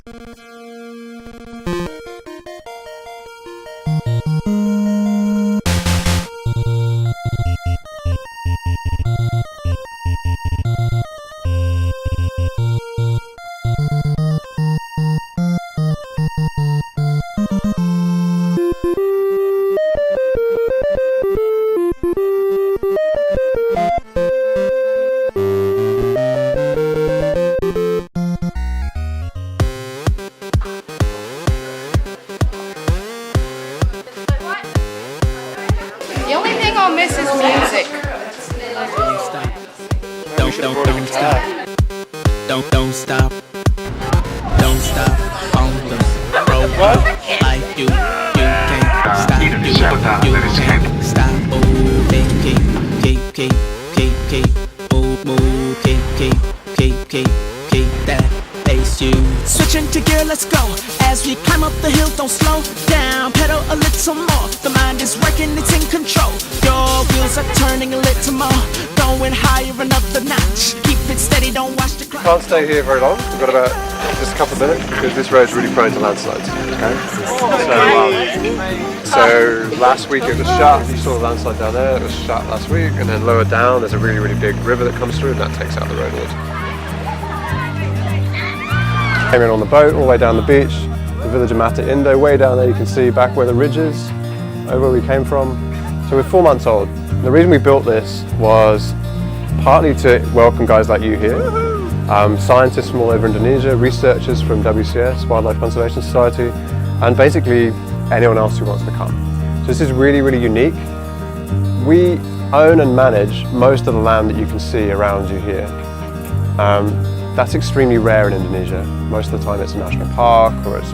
The only thing I'll miss is music. Don't stop. Don't stop. Don't stop. On the road like you can't stop. You can't stop. Keep that pace. You switch into gear, let's go. As we climb up the hill, don't slow down. Pedal a little more. The mind is working, it's in control. Your wheels are turning a little more. Going higher another notch. Keep it steady, don't watch the clock. Can't stay here very long. We've got about just a couple of minutes because this road's really prone to landslides. Okay. So last week it was shut. You saw the landslide down there. It was shut last week, and then lower down there's a really, really big river that comes through, and that takes out the road a little. Came in on the boat all the way down the beach. The village of Mata Indo, way down there you can see back where the ridge is, over where we came from. So we're 4 months old. The reason we built this was partly to welcome guys like you here, scientists from all over Indonesia, researchers from WCS, Wildlife Conservation Society, and basically anyone else who wants to come. So this is really, really unique. We own and manage most of the land that you can see around you here. That's extremely rare in Indonesia. Most of the time it's a national park or it's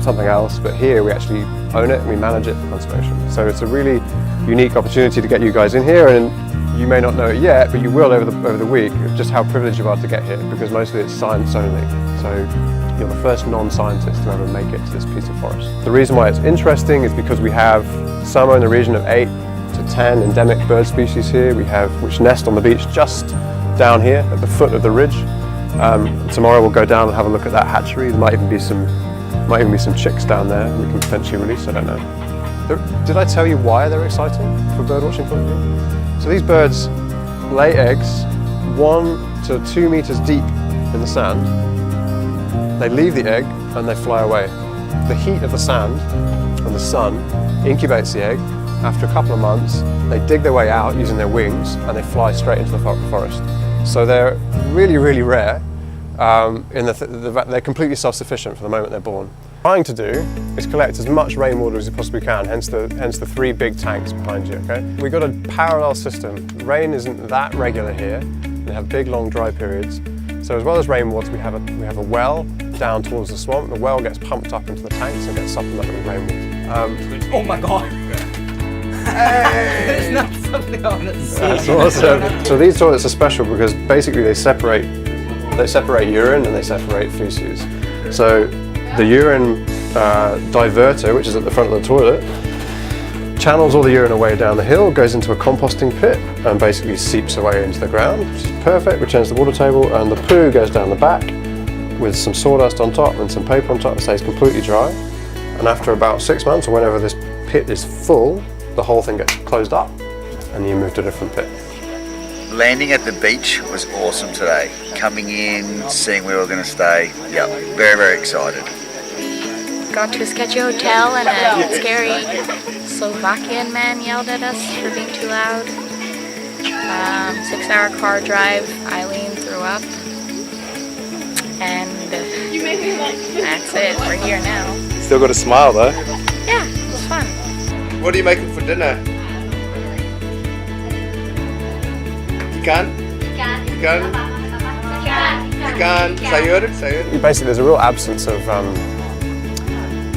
something else, but here we actually own it and we manage it for conservation. So it's a really unique opportunity to get you guys in here, and you may not know it yet, but you will over the week, just how privileged you are to get here, because mostly it's science only. So you're the first non-scientist to ever make it to this piece of forest. The reason why it's interesting is because we have somewhere in the region of 8 to 10 endemic bird species here, which nest on the beach just down here at the foot of the ridge. Tomorrow we'll go down and have a look at that hatchery. There might even be some chicks down there we can potentially release, I don't know. Did I tell you why they're exciting from a bird watching point of view? So these birds lay eggs 1 to 2 meters deep in the sand. They leave the egg and they fly away. The heat of the sand and the sun incubates the egg. After a couple of months, they dig their way out using their wings and they fly straight into the forest. So they're really, really rare. They're completely self-sufficient from the moment they're born. What we're trying to do is collect as much rainwater as we possibly can, hence the 3 big tanks behind you, okay? We've got a parallel system. Rain isn't that regular here. We have big, long, dry periods. So as well as rainwater, we have a well down towards the swamp. The well gets pumped up into the tanks and gets supplemented with rainwater. Oh my God! It's not something I want to see. That's awesome. So these toilets are special because basically they separate urine and they separate feces. So the urine diverter, which is at the front of the toilet, channels all the urine away down the hill, goes into a composting pit and basically seeps away into the ground, which is perfect. We change the water table, and the poo goes down the back with some sawdust on top and some paper on top. It stays completely dry. And after about 6 months, or whenever this pit is full, the whole thing gets closed up and you move to a different pit. Landing at the beach was awesome today. Coming in, seeing where we were going to stay. Yep, very, very excited. Got to a sketchy hotel and a scary Slovakian man yelled at us for being too loud. 6-hour car drive, Eileen threw up. And that's it, we're here now. Still got a smile though. Yeah, it was fun. What are you making for dinner? Ikan? Sayur? Basically, there's a real absence of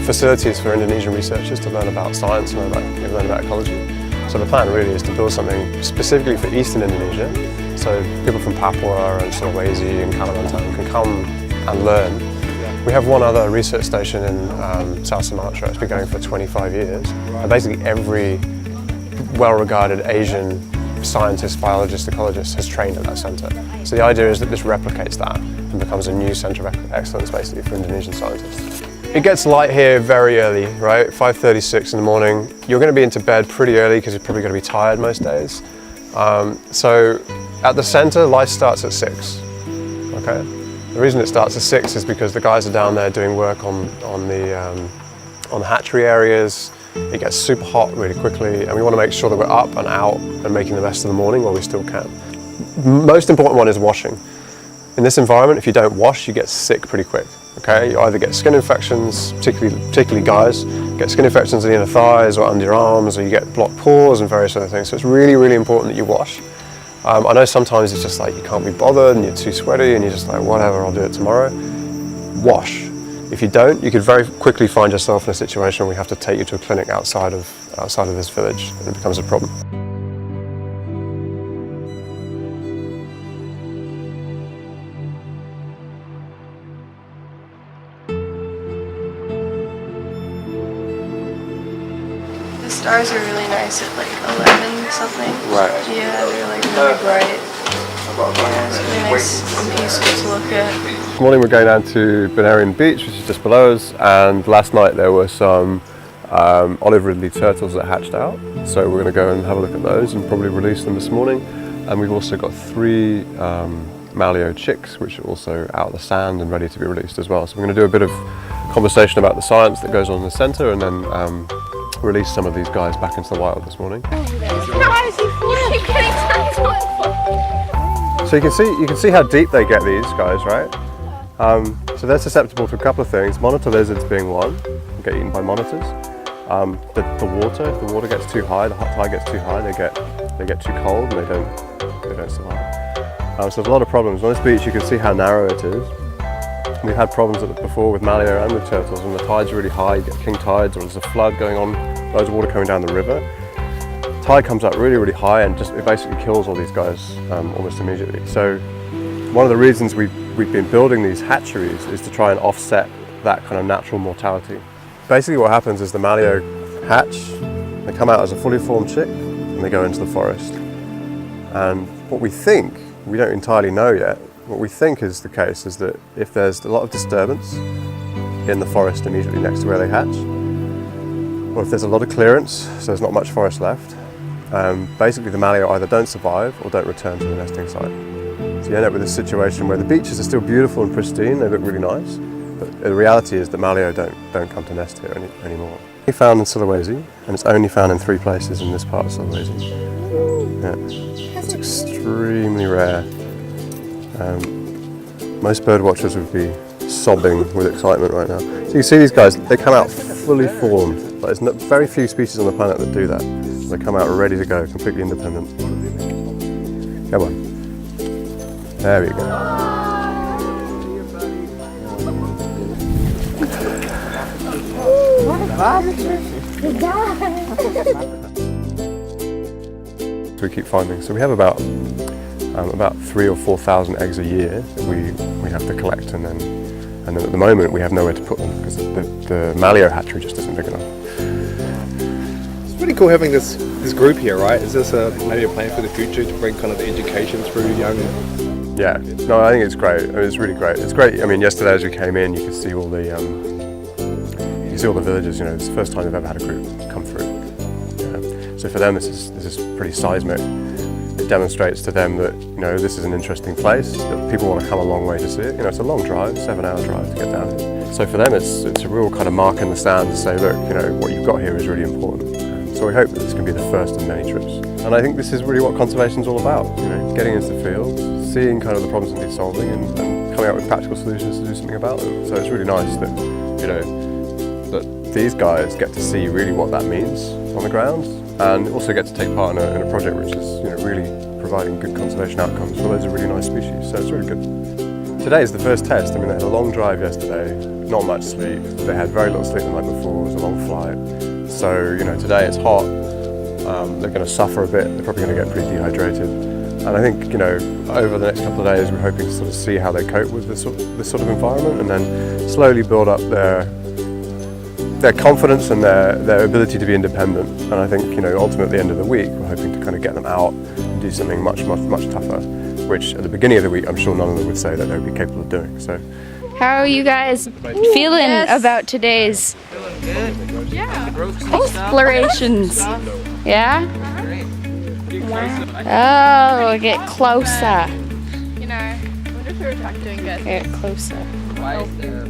facilities for Indonesian researchers to learn about science and learn about ecology. So the plan really is to build something specifically for Eastern Indonesia. So people from Papua and Sulawesi and Kalimantan can come and learn. We have one other research station in South Sumatra. It's been going for 25 years. And basically every well-regarded Asian scientist, biologist, ecologist has trained at that centre. So the idea is that this replicates that and becomes a new centre of excellence basically for Indonesian scientists. It gets light here very early, right? 5:36 in the morning. You're going to be into bed pretty early because you're probably going to be tired most days. So at the centre, life starts at 6. Okay. The reason it starts at 6 is because the guys are down there doing work on the hatchery areas. It gets super hot really quickly, and we want to make sure that we're up and out and making the best of the morning while we still can. Most important one is washing. In this environment, if you don't wash, you get sick pretty quick. Okay, you either get skin infections, particularly guys, get skin infections in the inner thighs or under your arms, or you get blocked pores and various other things. So it's really, really important that you wash. I know sometimes it's just like you can't be bothered and you're too sweaty and you're just like, whatever, I'll do it tomorrow. Wash. If you don't, you could very quickly find yourself in a situation where we have to take you to a clinic outside of this village, and it becomes a problem. The stars are really nice at like 11 something. Right. Yeah, they're like really bright. Yeah, it's really nice and peaceful to look at. This morning we're going down to Benarian Beach, which is just below us, and last night there were some olive ridley turtles that hatched out. So we're going to go and have a look at those and probably release them this morning. And we've also got 3 maleo chicks, which are also out of the sand and ready to be released as well. So we're going to do a bit of conversation about the science that goes on in the centre, and then release some of these guys back into the wild this morning. So you can see how deep they get, these guys, right? So they're susceptible to a couple of things. Monitor lizards being one, get eaten by monitors. The water, if the water gets too high, the hot tide gets too high, they get too cold and they don't survive. So there's a lot of problems. On this beach you can see how narrow it is. We've had problems before with maleo and with turtles. When the tide's really high, you get king tides, or there's a flood going on, loads of water coming down the river. Tide comes up really, really high, and it basically kills all these guys almost immediately. So one of the reasons we've been building these hatcheries is to try and offset that kind of natural mortality. Basically what happens is the maleo hatch, they come out as a fully formed chick, and they go into the forest. And what we think, we don't entirely know yet, what we think is the case is that if there's a lot of disturbance in the forest immediately next to where they hatch, or if there's a lot of clearance, so there's not much forest left, basically the maleo either don't survive or don't return to the nesting site. So you end up with this situation where the beaches are still beautiful and pristine, they look really nice, but the reality is that maleo don't come to nest here anymore. It's found in Sulawesi, and it's only found in 3 places in this part of Sulawesi. Yeah. It's extremely rare. Most bird watchers would be sobbing with excitement right now. So you see these guys, they come out fully formed. Like, there's very few species on the planet that do that. They come out ready to go, completely independent. Come on. There we go. So we keep finding. So we have about 3,000 or 4,000 eggs a year that we have to collect, and then at the moment we have nowhere to put them because the maleo hatchery just isn't big enough. It's pretty cool having this group here, right? Is this maybe a plan for the future to bring kind of the education through young? Yeah, no, I think it's great. I mean, it's really great. It's great. I mean, yesterday as we came in, you could see all the villagers. You know, it's the first time they've ever had a group come through. So for them, this is pretty seismic. It demonstrates to them that, you know, this is an interesting place, that people want to come a long way to see it. You know, it's a long drive, 7-hour drive to get down here. So for them, it's a real kind of mark in the sand to say, look, you know, what you've got here is really important. So we hope that this can be the first of many trips. And I think this is really what conservation is all about, you know, getting into the field, seeing kind of the problems that need solving, and coming up with practical solutions to do something about them. So it's really nice that, you know, that these guys get to see really what that means on the ground, and also get to take part in a project which is, you know, really providing good conservation outcomes for loads of really nice species. So it's really good. Today is the first test. I mean, they had a long drive yesterday, not much sleep. They had very little sleep the night before. It was a long flight. So, you know, today it's hot. They're going to suffer a bit. They're probably going to get pretty dehydrated. And I think, you know, over the next couple of days, we're hoping to sort of see how they cope with this sort of environment, and then slowly build up their confidence and their ability to be independent. And I think, you know, ultimately at the end of the week, we're hoping to kind of get them out, to do something much tougher, which at the beginning of the week I'm sure none of them would say that they would be capable of doing. So, how are you guys feeling about today's explorations? Yeah? Oh, get closer. You know, I wonder if they were doing good. Get closer.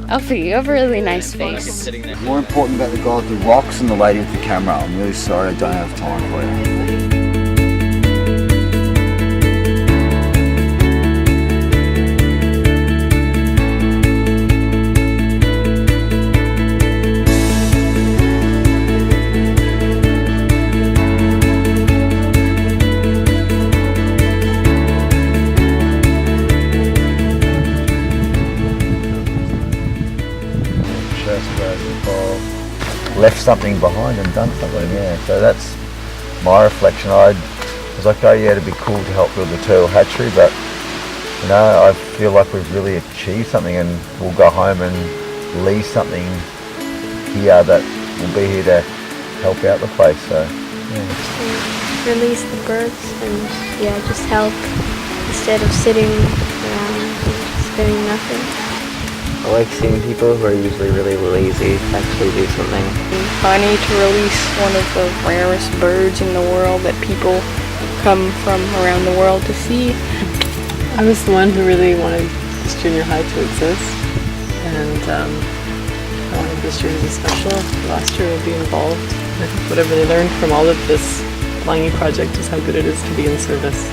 Alfie, you have a really nice face. More important about the guy with the rocks and the lady with the camera. I'm really sorry I don't have time for you. Left something behind and done something, yeah. So that's my reflection. I was like, oh yeah, it'd be cool to help build the turtle hatchery, but you know, I feel like we've really achieved something, and we'll go home and leave something here that will be here to help out the place. So yeah. Release the birds and yeah, just help instead of sitting around and just doing nothing. I like seeing people who are usually really lazy actually do something. Funny to release one of the rarest birds in the world that people come from around the world to see. I was the one who really wanted this junior high to exist, and I wanted this year to be special. Last year will be involved. I think whatever they learned from all of this Pelangi project is how good it is to be in service.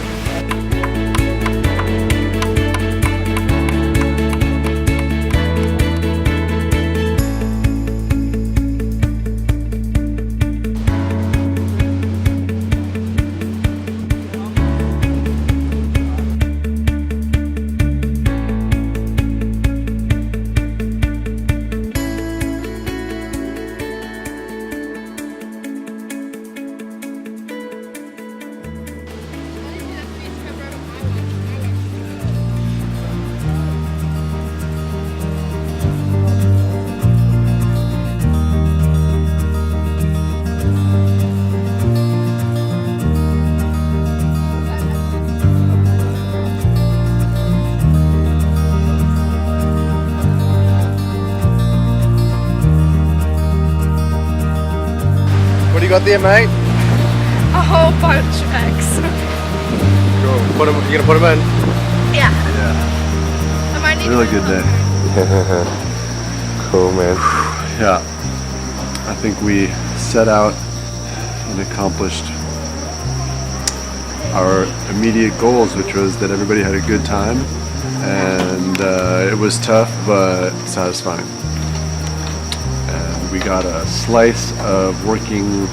What do you got there, mate? A whole bunch of eggs. Cool. You gonna put them in? Yeah. I might need Really good day. Cool, man. Yeah, I think we set out and accomplished our immediate goals, which was that everybody had a good time, and it was tough but satisfying. And we got a slice of working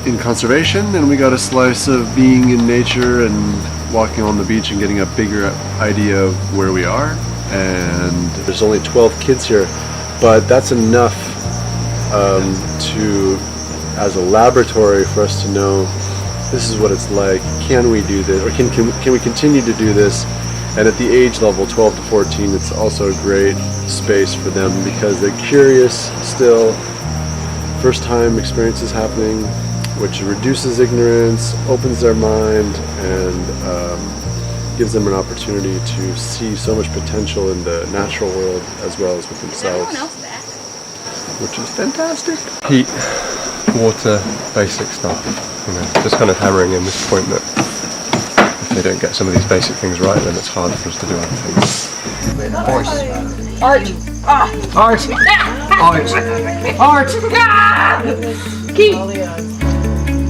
in conservation, and we got a slice of being in nature and walking on the beach and getting a bigger idea of where we are. And there's only 12 kids here, but that's enough as a laboratory for us to know this is what it's like. Can we do this, or can we continue to do this? And at the age level 12 to 14, it's also a great space for them because they're curious still. First time experiences happening, which reduces ignorance, opens their mind, and gives them an opportunity to see so much potential in the natural world as well as with themselves, which is fantastic. Heat, water, basic stuff. You know, just kind of hammering in this point that if they don't get some of these basic things right, then it's hard for us to do other things. Art! Ah! Art! Art! Art! Ah! Key!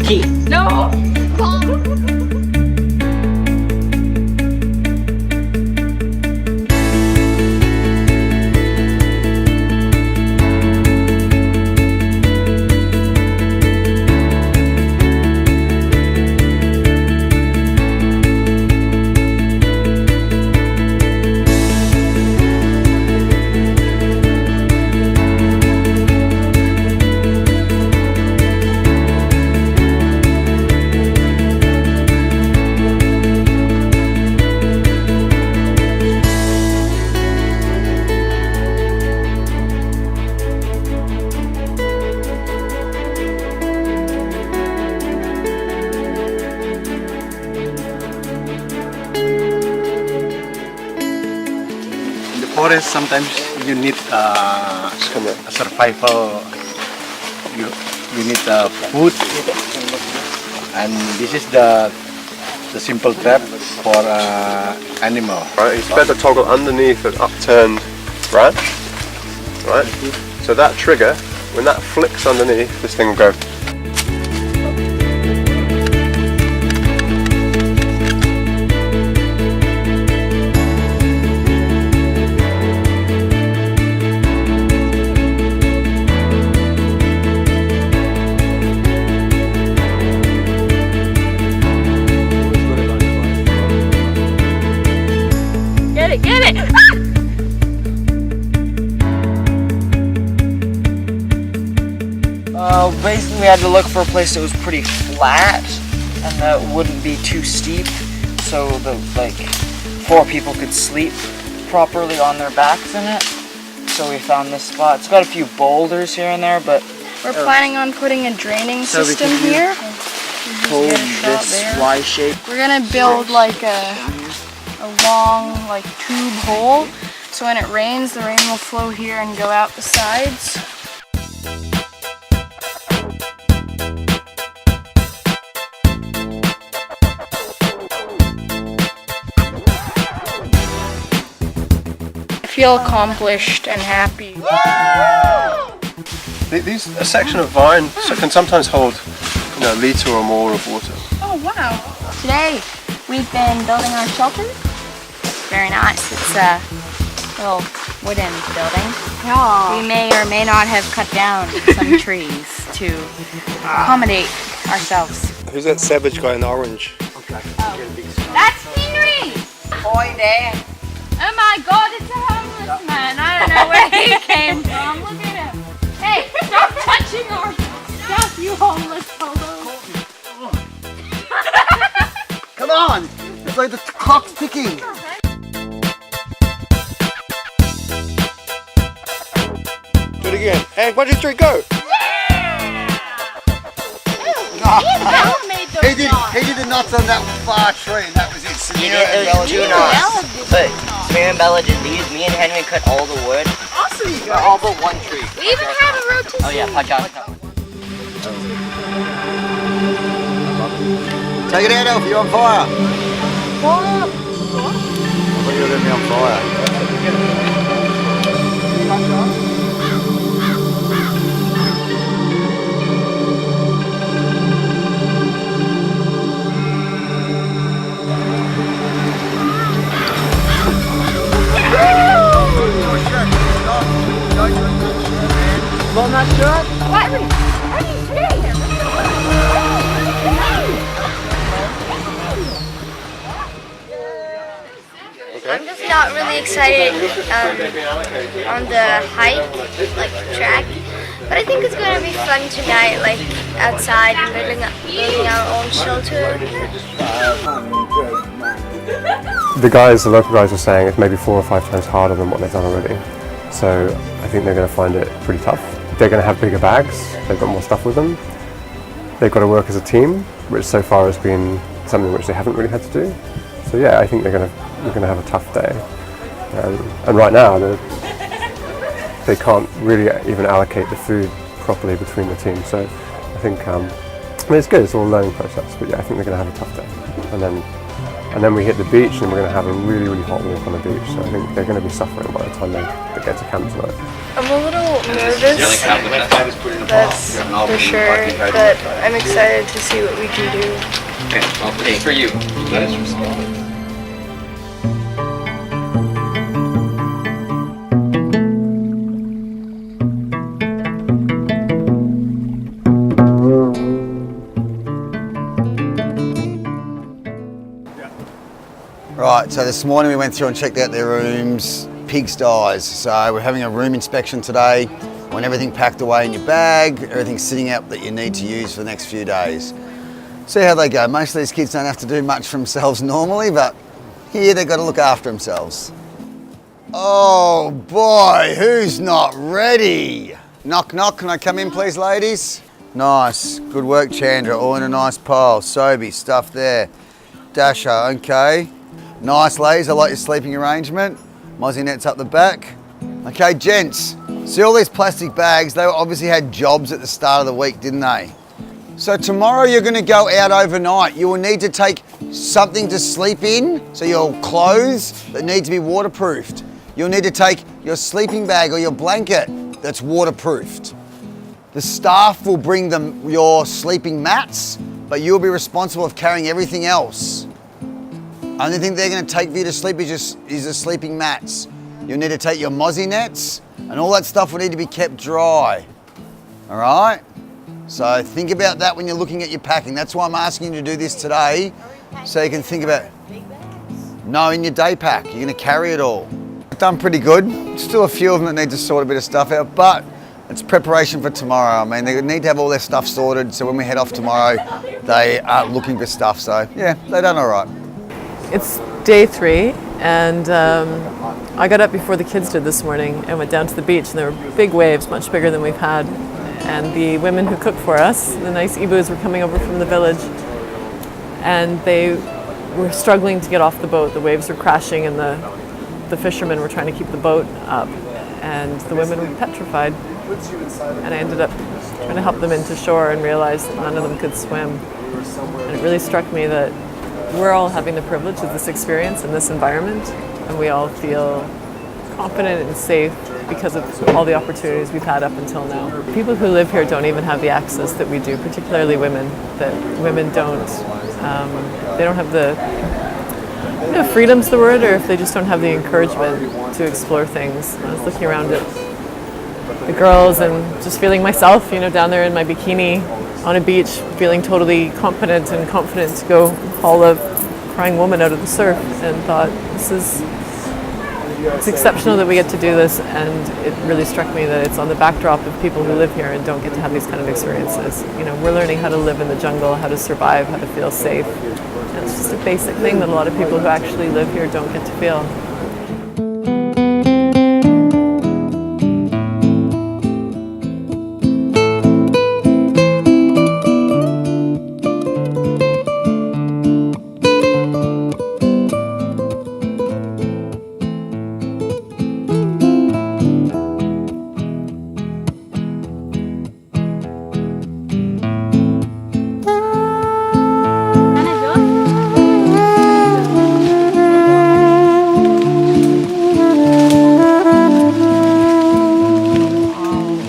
Key! No! forest, sometimes you need survival. You need food, and this is the simple trap for animal. Right, he's fed the toggle underneath an upturned branch. Right, so that trigger, when that flicks underneath, this thing will go. Get it! Basically we had to look for a place that was pretty flat and that wouldn't be too steep, so the 4 people could sleep properly on their backs in it. So we found this spot. It's got a few boulders here and there, but we're planning on putting a draining system here. Hold this Y shape. We're gonna build like a long tube hole, so when it rains, the rain will flow here and go out the sides. I feel accomplished and happy. A section of vine can sometimes hold, a litre or more of water. Oh wow! Today we've been building our shelter. Very nice. It's a little wooden building. Yeah. We may or may not have cut down some trees to accommodate ourselves. Who's that savage guy in orange? That's Henry! Boy there. Oh my god, it's a homeless man. I don't know where he came from. Look at him. Hey, stop touching our stuff, you homeless hobo. Come on! It's like the clock's ticking. Do it again. And 1, 2, 3, go! He did the nuts on that far tree, and that was it. You did those 2 knots. But me and Bella did these. Me and Henry cut all the wood. Awesome, you guys. All but 1 tree. We even have a rotisserie. Oh yeah, punch out. Take it out, Elf, you're on fire. What? I thought you were going to be on fire. Well, not sure. What are you doing here? I'm just not really excited on the hike, track, but I think it's going to be fun tonight, outside and building our own shelter. The local guys are saying it's maybe 4 or 5 times harder than what they've done already. So I think they're going to find it pretty tough. They're going to have bigger bags, they've got more stuff with them. They've got to work as a team, which so far has been something which they haven't really had to do. So yeah, I think we're going to have a tough day. And right now, they can't really even allocate the food properly between the teams. So I think, it's good, it's all a learning process, but yeah, I think they're going to have a tough day. And then we hit the beach and we're going to have a really, really hot walk on the beach. So I think they're going to be suffering by the time they get to camp tonight. I'm a little nervous, that's for sure, but I'm excited to see what we can do. Okay, I'll pay for you. That is respect. Right, so this morning we went through and checked out their rooms, pigsties. So we're having a room inspection today. Want everything packed away in your bag, everything sitting out that you need to use for the next few days. See how they go. Most of these kids don't have to do much for themselves normally, but here they've got to look after themselves. Oh boy, who's not ready? Knock, knock, can I come in please, ladies? Nice, good work Chandra, all in a nice pile. Sobe, stuff there. Dasha, okay. Nice ladies, I like your sleeping arrangement. Mozzie nets up the back. Okay, gents, see all these plastic bags? They obviously had jobs at the start of the week, didn't they? So tomorrow you're gonna go out overnight. You will need to take something to sleep in, so your clothes that need to be waterproofed. You'll need to take your sleeping bag or your blanket that's waterproofed. The staff will bring them your sleeping mats, but you'll be responsible of carrying everything else. Only thing they're gonna take for you to sleep is the sleeping mats. You'll need to take your mozzie nets, and all that stuff will need to be kept dry. All right? So think about that when you're looking at your packing. That's why I'm asking you to do this today, so you can think about, no, in your day pack, you're gonna carry it all. Done pretty good. Still a few of them that need to sort a bit of stuff out, but it's preparation for tomorrow. I mean, they need to have all their stuff sorted, so when we head off tomorrow, they aren't looking for stuff. So yeah, they've done all right. It's day 3, and I got up before the kids did this morning and went down to the beach, and there were big waves, much bigger than we've had. And the women who cook for us, the nice Ibus, were coming over from the village, and they were struggling to get off the boat. The waves were crashing, and the fishermen were trying to keep the boat up, and the women were petrified. And I ended up trying to help them into shore and realized that none of them could swim. And it really struck me that we're all having the privilege of this experience in this environment, and we all feel confident and safe because of all the opportunities we've had up until now. People who live here don't even have the access that we do, particularly women, that women don't. They don't have the, freedom's the word, or if they just don't have the encouragement to explore things. I was looking around at the girls and just feeling myself, down there in my bikini on a beach, feeling totally competent and confident to go haul a crying woman out of the surf, and thought, it's exceptional that we get to do this, and it really struck me that it's on the backdrop of people who live here and don't get to have these kind of experiences. We're learning how to live in the jungle, how to survive, how to feel safe. And it's just a basic thing that a lot of people who actually live here don't get to feel.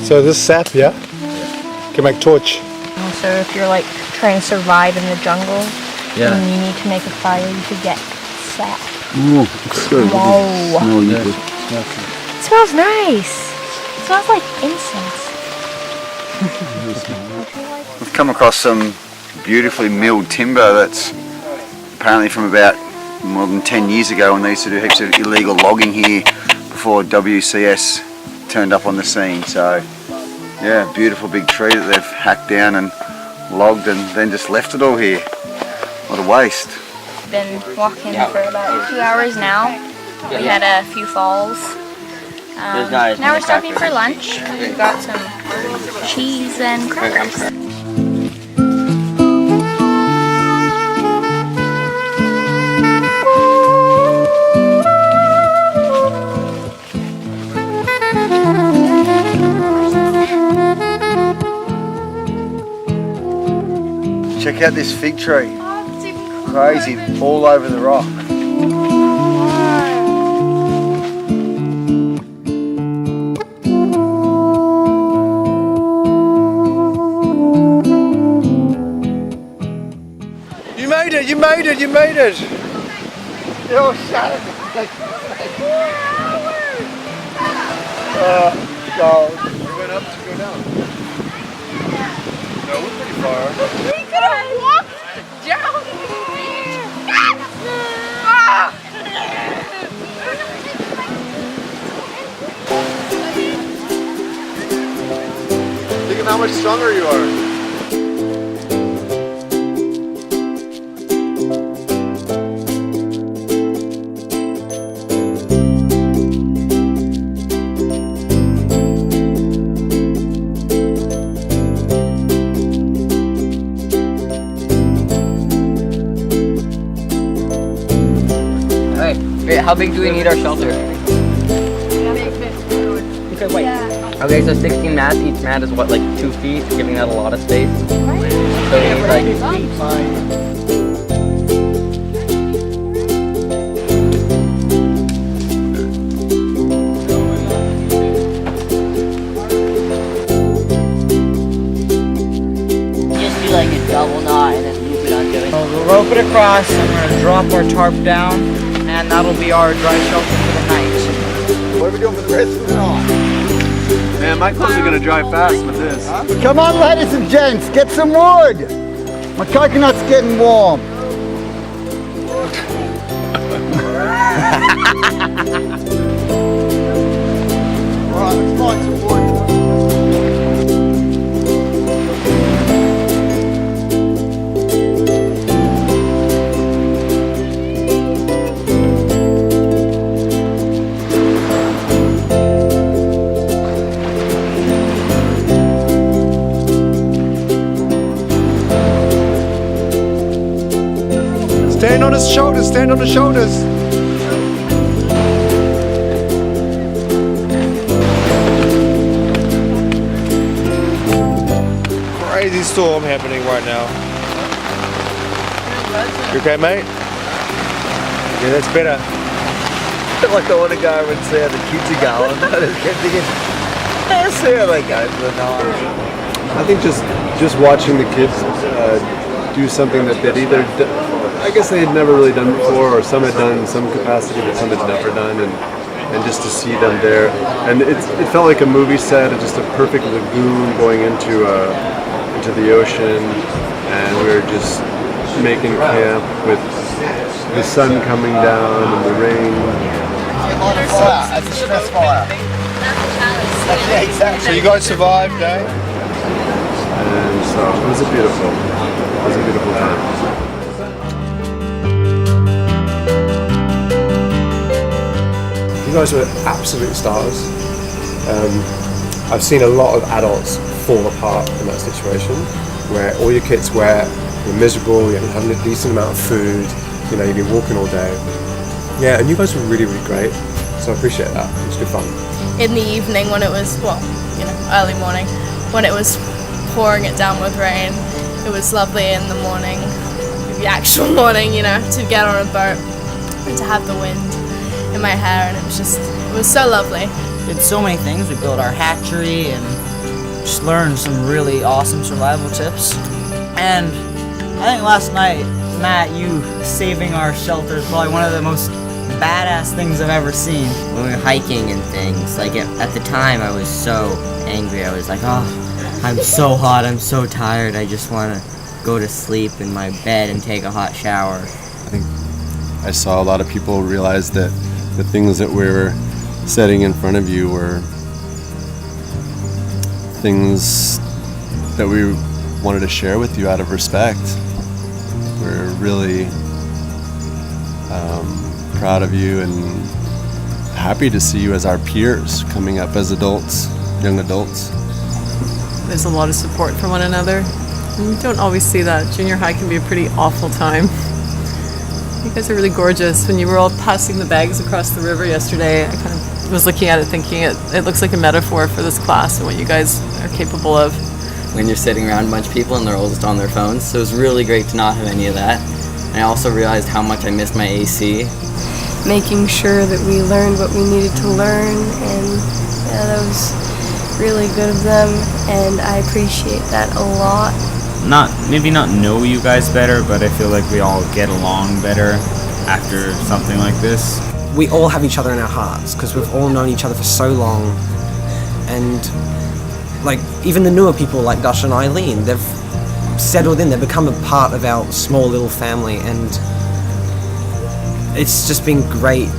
So this sap, yeah, can make torch. So if you're trying to survive in the jungle, Yeah. and you need to make a fire, you could get sap. Ooh, it's good. Whoa. Smell It smells nice. It smells like incense. We've come across some beautifully milled timber that's apparently from about more than 10 years ago, when they used to do heaps of illegal logging here before WCS turned up on the scene. So yeah, beautiful big tree that they've hacked down and logged and then just left it all here. What a waste. Been walking for about 2 hours now. We had a few falls. Now we're stopping for lunch. We've got some cheese and crackers. Check out this fig tree. Crazy, all over the rock. You made it, you made it, you made it. Oh, shut it. God. You went up to go down. No, we're pretty far. We could have walked down Think of how much stronger you are. Wait, how big do we need our shelter? Okay, wait. Yeah. Okay, so 16 mats. Each mat is what, like 2 feet, giving that a lot of space. So you need like Just do like a double knot and then loop it under it. So we'll rope it across, and we're gonna drop our tarp down, and that'll be our dry shelter for the night. What are we doing for the rest of the night? Man, my clothes are gonna dry fast with this. Come on, ladies and gents, get some wood. My coconut's getting warm. Right, let's find some wood. Stand on his shoulders, stand on the shoulders. Crazy storm happening right now. You okay, mate? Yeah, that's better. Like I want to go over and see how the kids are going. I just kept thinking, let's see how they go for the night. I think just watching the kids do something that they'd either, I guess they had never really done before, or some had done in some capacity, but some had never done, and just to see them there. And it felt like a movie set, just a perfect lagoon going into the ocean, and we were just making camp with the sun coming down and the rain. That's a stress fire. Yeah, exactly. So you guys survived, eh? And so it was a beautiful time. You guys were absolute stars. I've seen a lot of adults fall apart in that situation, where all your kit's wet, you're miserable, you haven't had a decent amount of food, you know, you've been walking all day. Yeah, and you guys were really, really great, so I appreciate that. It was good fun. In the evening when it was, well, you know, early morning, when it was pouring it down with rain, it was lovely in the morning, the actual morning, you know, to get on a boat and to have the wind in my hair, and it was so lovely. Did so many things. We built our hatchery and just learned some really awesome survival tips. And I think last night, Matt, you saving our shelter is probably one of the most badass things I've ever seen. When we were hiking and things, like at the time I was so angry. I was like, oh, I'm so hot, I'm so tired. I just want to go to sleep in my bed and take a hot shower. I think I saw a lot of people realize that the things that we were setting in front of you were things that we wanted to share with you out of respect. We're really proud of you and happy to see you as our peers coming up as adults, young adults. There's a lot of support for one another. And you don't always see that. Junior high can be a pretty awful time. You guys are really gorgeous. When you were all passing the bags across the river yesterday, I kind of was looking at it thinking it looks like a metaphor for this class and what you guys are capable of. When you're sitting around a bunch of people and they're all just on their phones, so it was really great to not have any of that. And I also realized how much I missed my AC. Making sure that we learned what we needed to learn, and yeah, that was really good of them, and I appreciate that a lot. Maybe not know you guys better, but I feel like we all get along better after something like this. We all have each other in our hearts because we've all known each other for so long, and like even the newer people like Dash and Eileen, they've settled in, they've become a part of our small little family, and it's just been great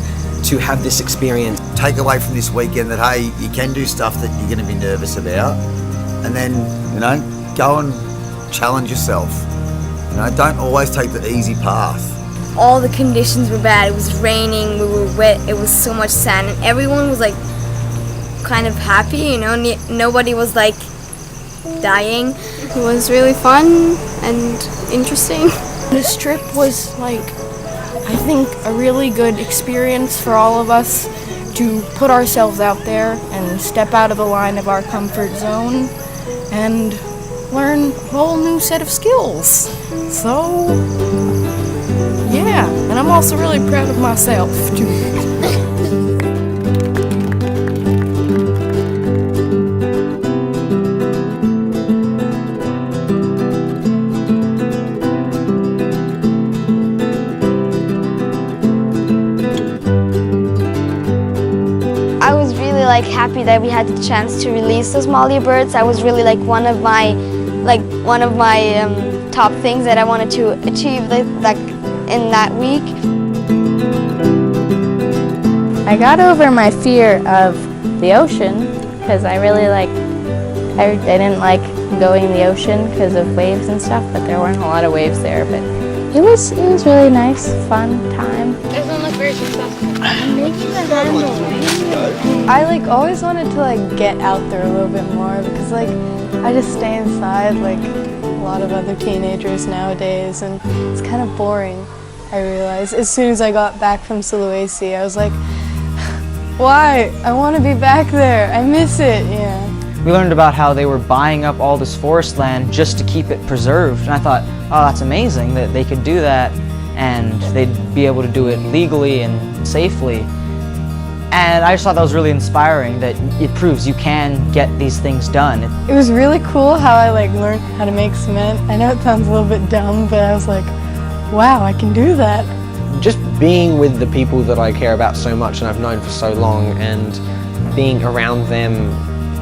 to have this experience. Take away from this weekend that, hey, you can do stuff that you're going to be nervous about, and then, you know, go and challenge yourself. You know, don't always take the easy path. All the conditions were bad. It was raining, we were wet, it was so much sand, and everyone was like kind of happy, you know, nobody was like dying. It was really fun and interesting. This trip was like, I think, a really good experience for all of us to put ourselves out there and step out of the line of our comfort zone and learn a whole new set of skills. So, yeah, and I'm also really proud of myself too. I was really happy that we had the chance to release those molly birds. That was really one of my top things that I wanted to achieve in that week. I got over my fear of the ocean because I really I didn't like going in the ocean because of waves and stuff, but there weren't a lot of waves there. But it was really nice, fun time. Doesn't look very successful. I always wanted to get out there a little bit more because I just stay inside like a lot of other teenagers nowadays, and it's kind of boring. I realized as soon as I got back from Sulawesi, I was like, why? I want to be back there. I miss it. Yeah. We learned about how they were buying up all this forest land just to keep it preserved, and I thought, oh, that's amazing that they could do that and they'd be able to do it legally and safely. And I just thought that was really inspiring, that it proves you can get these things done. It was really cool how I learned how to make cement. I know it sounds a little bit dumb, but I was like, wow, I can do that. Just being with the people that I care about so much and I've known for so long, and being around them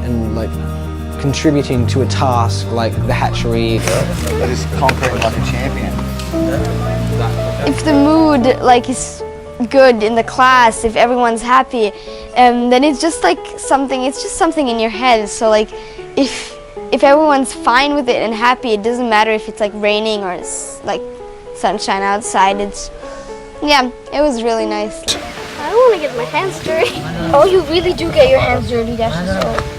and contributing to a task like the hatchery. That is conquering like a champion. If the mood is good in the class, if everyone's happy, then it's just something in your head. So if everyone's fine with it and happy, it doesn't matter if it's raining or it's sunshine outside. It was really nice. I don't want to get my hands dirty. Oh, you really do get your hands dirty. That's just so.